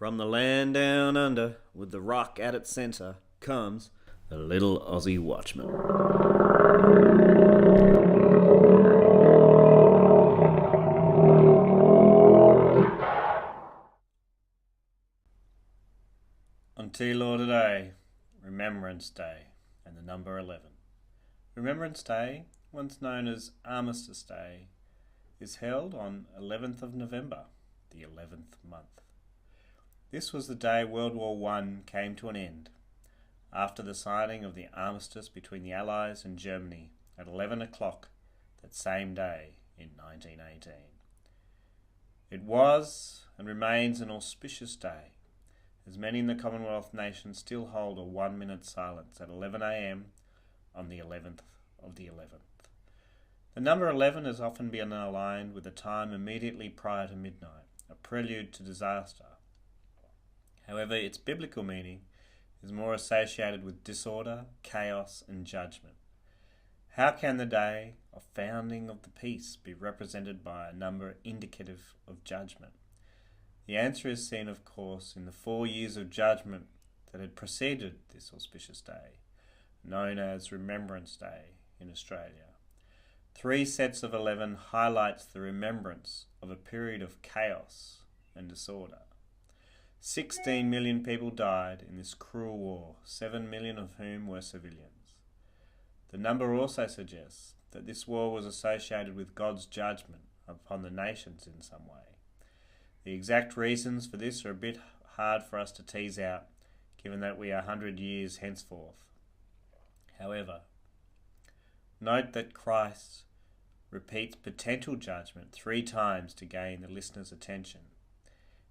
From the land down under, with the rock at its centre, comes the little Aussie watchman. On TLAW today, Remembrance Day, and the number 11. Remembrance Day, once known as Armistace Day, is held on 11th of November, the 11th month. This was the day World War I came to an end, after the signing of the armistice between the Allies and Germany at 11 o'clock that same day in 1918. It was and remains an auspicious day, as many in the Commonwealth nations still hold a 1-minute silence at 11 a.m. on the 11th of the 11th. The number 11 has often been aligned with the time immediately prior to midnight, a prelude to disaster. However, its biblical meaning is more associated with disorder, chaos, and judgment. How can the day of founding of the peace be represented by a number indicative of judgment? The answer is seen, of course, in the 4 years of judgment that had preceded this auspicious day, known as Remembrance Day in Australia. 3 sets of 11 highlights the remembrance of a period of chaos and disorder. 16 million people died in this cruel war, 7 million of whom were civilians. The number also suggests that this war was associated with God's judgment upon the nations in some way. The exact reasons for this are a bit hard for us to tease out, given that we are 100 years henceforth. However, note that Christ repeats potential judgment 3 times to gain the listener's attention.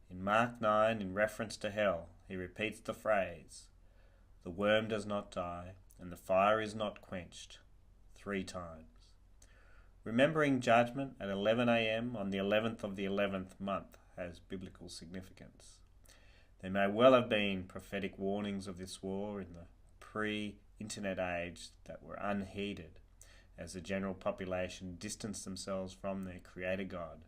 In Mark 9, in reference to hell, he repeats the phrase, "The worm does not die, and the fire is not quenched," 3 times. Remembering judgment at 11 a.m. on the 11th of the 11th month has biblical significance. There may well have been prophetic warnings of this war in the pre-internet age that were unheeded, as the general population distanced themselves from their Creator God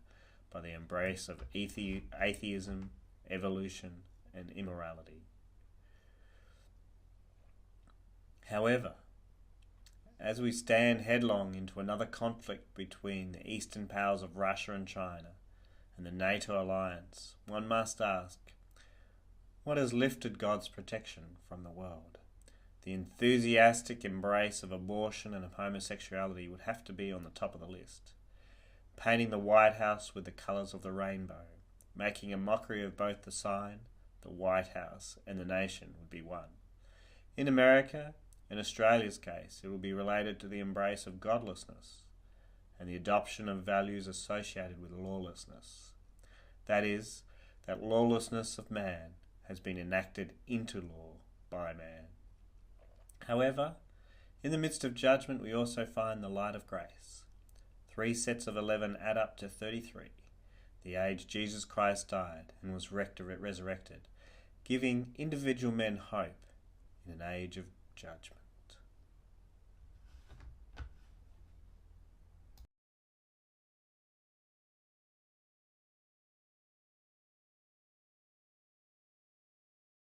by the embrace of atheism, evolution, and immorality. However, as we stand headlong into another conflict between the eastern powers of Russia and China and the NATO alliance, one must ask, what has lifted God's protection from the world? The enthusiastic embrace of abortion and of homosexuality would have to be on the top of the list. Painting the White House with the colours of the rainbow, making a mockery of both the sign, the White House, and the nation would be one. In America, in Australia's case, it will be related to the embrace of godlessness and the adoption of values associated with lawlessness. That is, that lawlessness of man has been enacted into law by man. However, in the midst of judgment we also find the light of grace. 3 sets of 11 add up to 33, the age Jesus Christ died and was resurrected, giving individual men hope in an age of judgment.